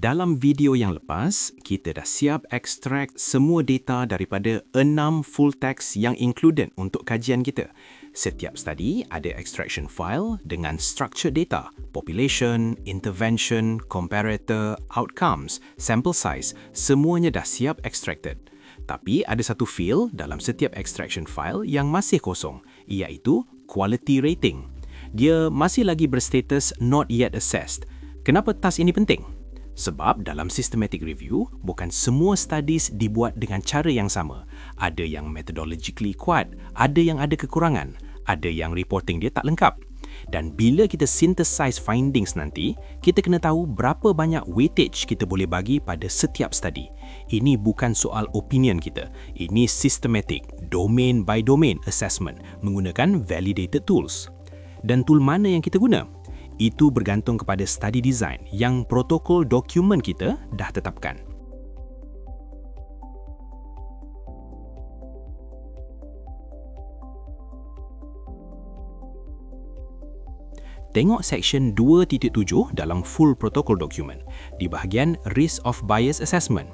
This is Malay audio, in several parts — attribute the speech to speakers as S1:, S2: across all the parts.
S1: Dalam video yang lepas, kita dah siap ekstrak semua data daripada 6 full text yang included untuk kajian kita. Setiap study ada extraction file dengan structured data, population, intervention, comparator, outcomes, sample size, semuanya dah siap extracted. Tapi ada satu field dalam setiap extraction file yang masih kosong, iaitu quality rating. Dia masih lagi berstatus not yet assessed. Kenapa task ini penting? Sebab dalam systematic review, bukan semua studies dibuat dengan cara yang sama. Ada yang methodologically kuat, ada yang ada kekurangan, ada yang reporting dia tak lengkap. Dan bila kita synthesize findings nanti, kita kena tahu berapa banyak weightage kita boleh bagi pada setiap study. Ini bukan soal opinion kita. Ini systematic, domain by domain assessment menggunakan validated tools. Dan tool mana yang kita guna? Itu bergantung kepada study design yang protokol dokumen kita dah tetapkan. Tengok section 2.7 dalam full protocol document di bahagian Risk of Bias Assessment.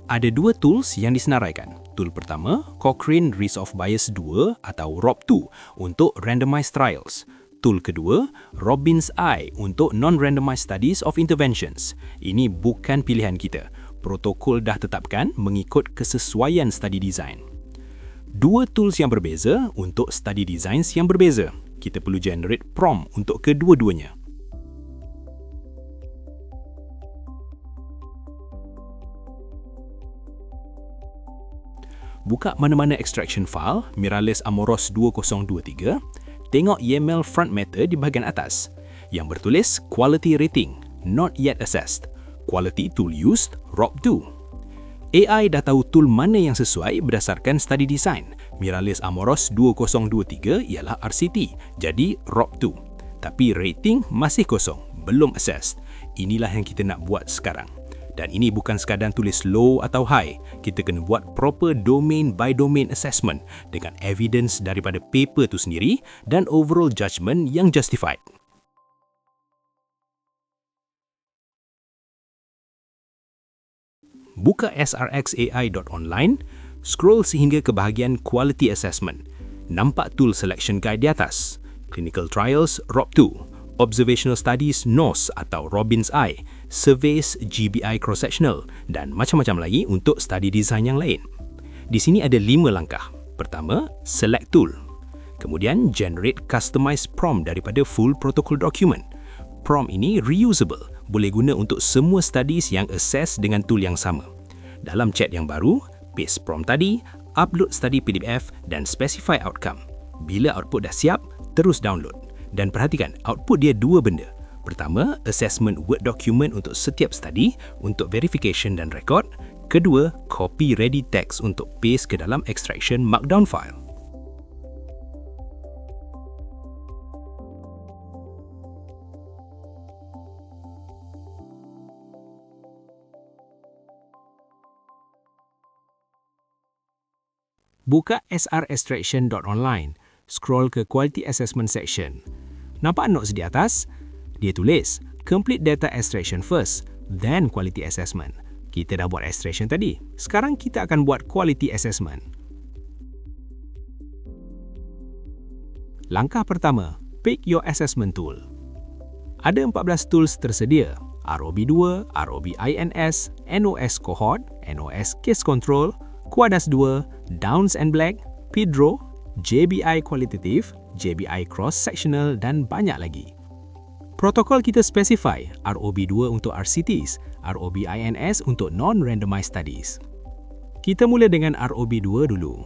S1: Ada dua tools yang disenaraikan. Tool pertama, Cochrane Risk of Bias 2 atau ROB2 untuk randomized trials. Tool kedua, Robbins I untuk non-randomized studies of interventions. Ini bukan pilihan kita. Protokol dah tetapkan mengikut kesesuaian study design. Dua tools yang berbeza untuk study designs yang berbeza. Kita perlu generate prompt untuk kedua-duanya. Buka mana-mana extraction file, Miralles Amoros 2023, tengok YAML front matter di bahagian atas yang bertulis Quality Rating, Not Yet Assessed. Quality Tool Used, ROB2. AI dah tahu tool mana yang sesuai berdasarkan study design. Miralles Amoros 2023 ialah RCT, jadi ROB2. Tapi rating masih kosong, belum assessed. Inilah yang kita nak buat sekarang. Dan ini bukan sekadar tulis low atau high. Kita kena buat proper domain by domain assessment dengan evidence daripada paper tu sendiri dan overall judgement yang justified. Buka srxai.online, scroll sehingga ke bahagian Quality Assessment. Nampak tool selection guide di atas. Clinical Trials, ROB2. Observational Studies, NOS atau Robbins I, Surveys, GBI Cross-Sectional dan macam-macam lagi untuk study design yang lain. Di sini ada 5 langkah. Pertama, select tool. Kemudian, generate customized prompt daripada full protocol document. Prompt ini reusable, boleh guna untuk semua studies yang assess dengan tool yang sama. Dalam chat yang baru, paste prompt tadi, upload study PDF dan specify outcome. Bila output dah siap, terus download. Dan perhatikan, output dia dua benda. Pertama, assessment Word document untuk setiap study untuk verification dan record. Kedua, copy ready text untuk paste ke dalam extraction markdown file. Buka srextraction.online. Scroll ke Quality Assessment section. Nampak notes di atas? Dia tulis, complete data extraction first, then quality assessment. Kita dah buat extraction tadi. Sekarang kita akan buat quality assessment. Langkah pertama, pick your assessment tool. Ada 14 tools tersedia. ROB2, ROB-INS, NOS Cohort, NOS Case Control, Quadas 2, Downs and Black, PIDRO, JBI Qualitative, JBI Cross-Sectional dan banyak lagi. Protokol kita specify ROB2 untuk RCTs, ROB-INS untuk non-randomized studies. Kita mula dengan ROB2 dulu.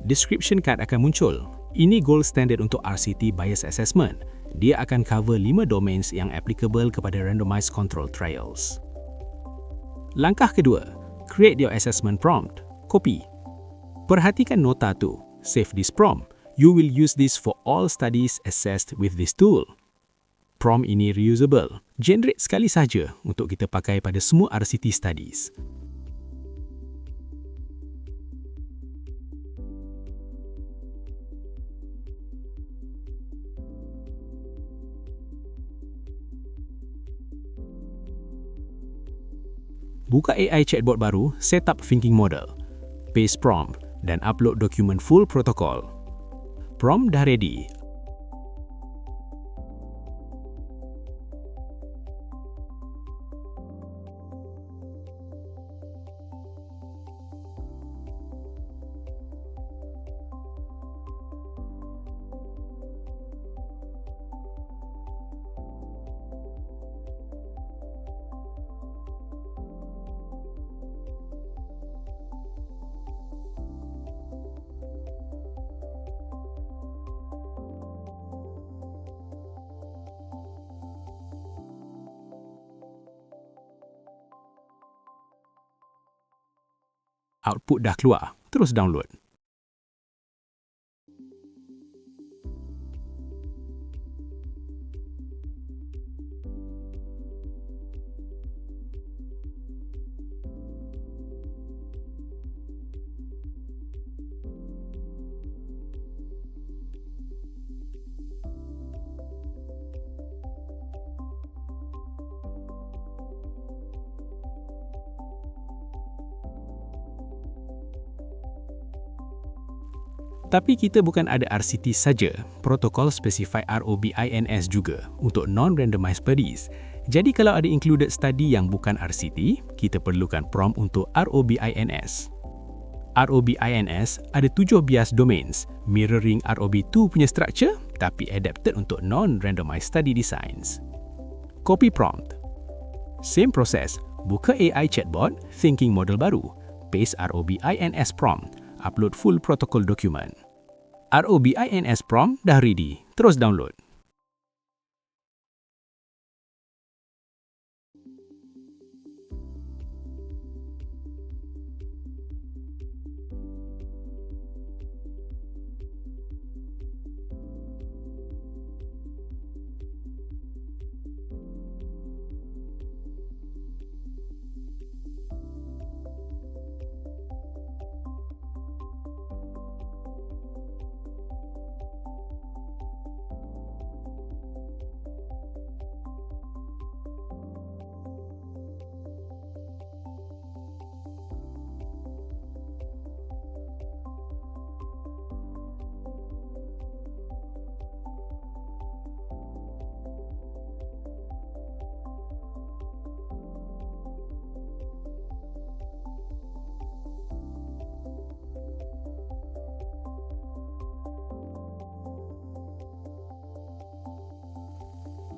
S1: Description card akan muncul. Ini gold standard untuk RCT bias assessment. Dia akan cover 5 domains yang applicable kepada randomized control trials. Langkah kedua, create your assessment prompt. Copy. Perhatikan nota tu. Save this prompt. You will use this for all studies assessed with this tool. Prompt ini reusable. Generate sekali saja untuk kita pakai pada semua RCT studies. Buka AI chatbot baru, set up thinking model, paste prompt dan upload dokumen full protokol. Prompt dah ready. Output dah keluar, terus download. Tapi kita bukan ada RCT saja, protokol specify ROBINS juga untuk non-randomized studies. Jadi kalau ada included study yang bukan RCT, kita perlukan prompt untuk ROBINS. ROBINS ada 7 bias domains, mirroring ROB2 punya structure tapi adapted untuk non-randomized study designs. Copy prompt. Same process, buka AI chatbot, thinking model baru, paste ROBINS prompt, upload full protocol document. ROBINS prompt dah ready, terus download.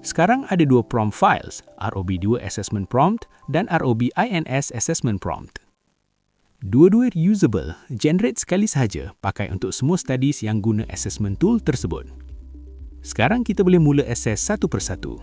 S1: Sekarang ada 2 prompt files, ROB2 Assessment Prompt dan ROBINS Assessment Prompt. Dua-dua reusable, generate sekali sahaja pakai untuk semua studies yang guna assessment tool tersebut. Sekarang kita boleh mula assess satu persatu.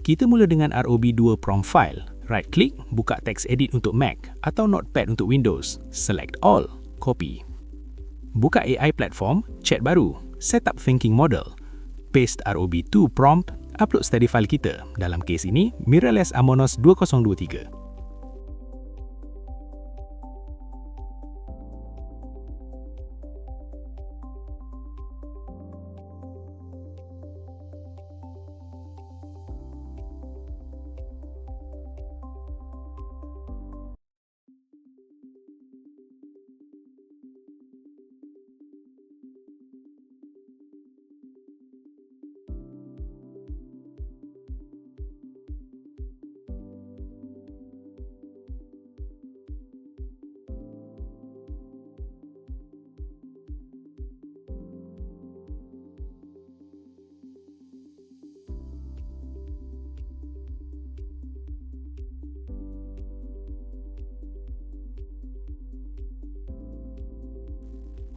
S1: Kita mula dengan ROB2 prompt file. Right-click, buka text edit untuk Mac atau Notepad untuk Windows. Select all, copy. Buka AI platform, chat baru, set up thinking model. Paste ROB2 prompt, upload study file kita. Dalam kes ini, Mirrorless Amonos 2023.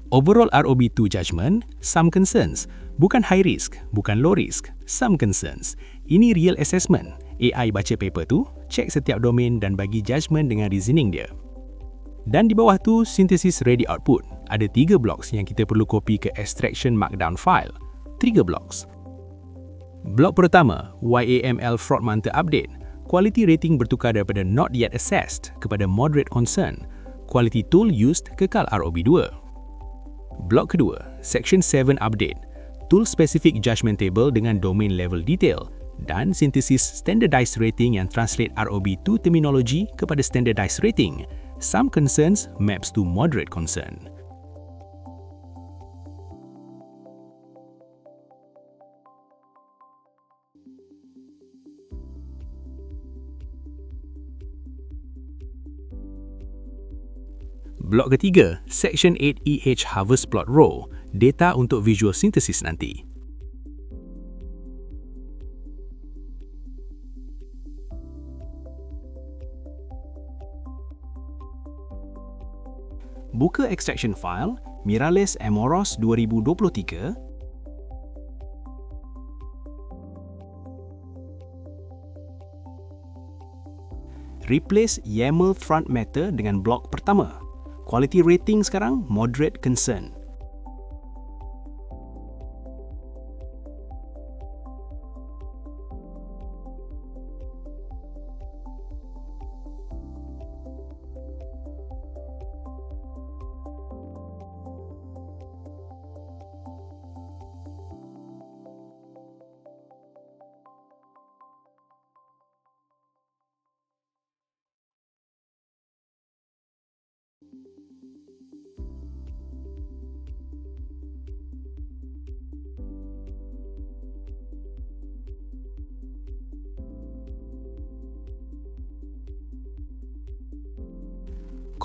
S1: Overall ROB2 judgment, some concerns. Bukan high risk, bukan low risk, some concerns. Ini real assessment. AI baca paper tu, cek setiap domain dan bagi judgment dengan reasoning dia. Dan di bawah tu, synthesis ready output. Ada 3 blocks yang kita perlu copy ke extraction markdown file. 3 blocks. Blok pertama, YAML fraud monitor update. Quality rating bertukar daripada not yet assessed kepada moderate concern. Quality tool used kekal ROB2. Blok kedua, section 7 update. Tool specific judgment table dengan domain level detail dan synthesis standardized rating yang translate ROB2 terminology kepada standardized rating. Some concerns maps to moderate concern. Blok ketiga, Section 8EH Harvest Plot Row, data untuk visual synthesis nanti. Buka extraction file Miralles Amoros 2023. Replace YAML front matter dengan blok pertama. Quality rating sekarang moderate concern.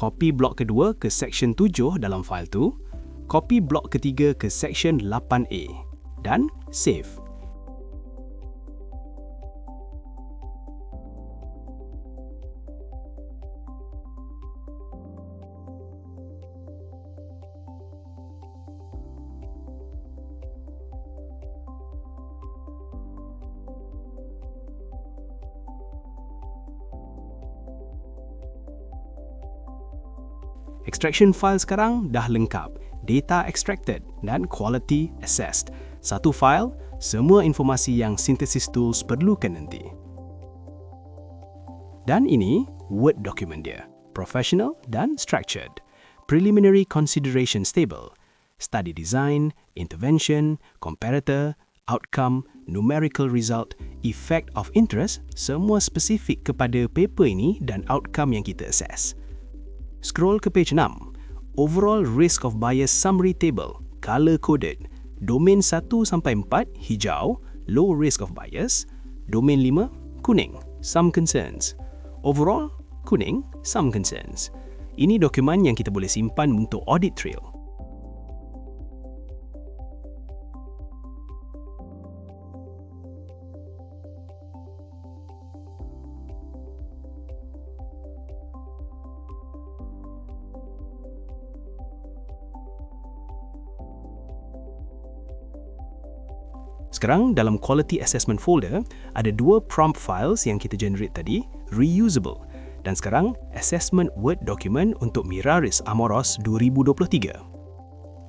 S1: Copy blok kedua ke section 7 dalam file tu, copy blok ketiga ke section 8A dan save. Extraction file sekarang dah lengkap, data extracted dan quality assessed. Satu file, semua informasi yang synthesis tools perlukan nanti. Dan ini Word document dia, professional dan structured. Preliminary considerations table, study design, intervention, comparator, outcome, numerical result, effect of interest, semua spesifik kepada paper ini dan outcome yang kita assess. Scroll ke page 6. Overall risk of bias summary table, color coded. Domain 1 sampai 4 hijau, low risk of bias. Domain 5 kuning, some concerns. Overall kuning, some concerns. Ini dokumen yang kita boleh simpan untuk audit trail. Sekarang dalam quality assessment folder ada 2 prompt files yang kita generate tadi, reusable. Dan sekarang assessment Word document untuk Miralles Amoros 2023.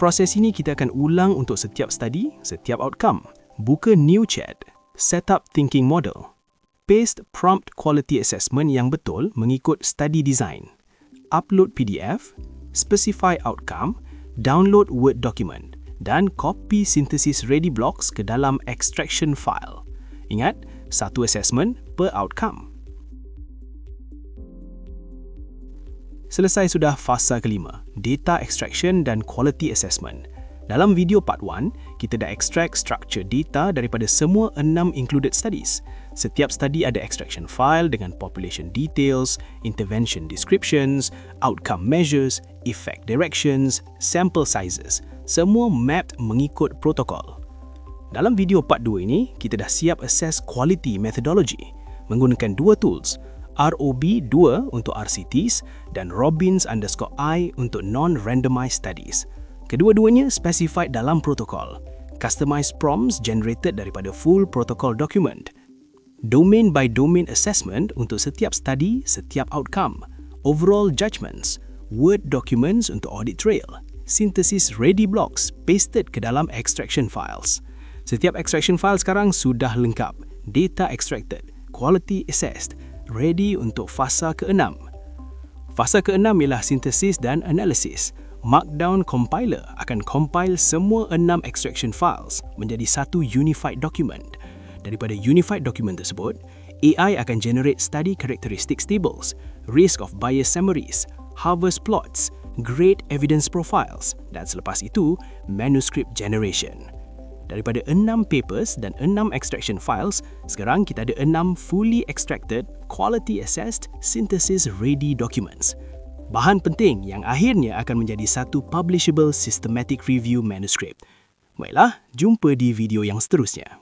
S1: Proses ini kita akan ulang untuk setiap study, setiap outcome. Buka new chat, set up thinking model. Paste prompt quality assessment yang betul mengikut study design. Upload PDF, specify outcome, download Word document. Dan copy synthesis ready blocks ke dalam extraction file. Ingat, satu assessment per outcome. Selesai sudah fasa kelima, data extraction dan quality assessment. Dalam video part 1, kita dah extract structure data daripada semua 6 included studies. Setiap study ada extraction file dengan population details, intervention descriptions, outcome measures, effect directions, sample sizes. Semua mapped mengikut protokol. Dalam video part 2 ini, kita dah siap assess quality methodology menggunakan 2 tools, ROB2 untuk RCTs dan Robbins_I untuk non-randomized studies.
S2: Kedua-duanya specified dalam protokol. Customized prompts generated daripada full protocol document. Domain by domain assessment untuk setiap study, setiap outcome. Overall judgments. Word documents untuk audit trail. Synthesis ready blocks pasted ke dalam extraction files. Setiap extraction file sekarang sudah lengkap. Data extracted, quality assessed, ready untuk fasa ke-6. Fasa ke-6 ialah synthesis dan analysis. Markdown compiler akan compile semua 6 extraction files menjadi satu unified document. Daripada unified document tersebut, AI akan generate study characteristics tables, risk of bias summaries, harvest plots, grade evidence profiles dan selepas itu, manuscript generation. Daripada 6 papers dan 6 extraction files, sekarang kita ada 6 fully extracted, quality assessed, synthesis ready documents. Bahan penting yang akhirnya akan menjadi satu publishable systematic review manuscript. Baiklah, jumpa di video yang seterusnya.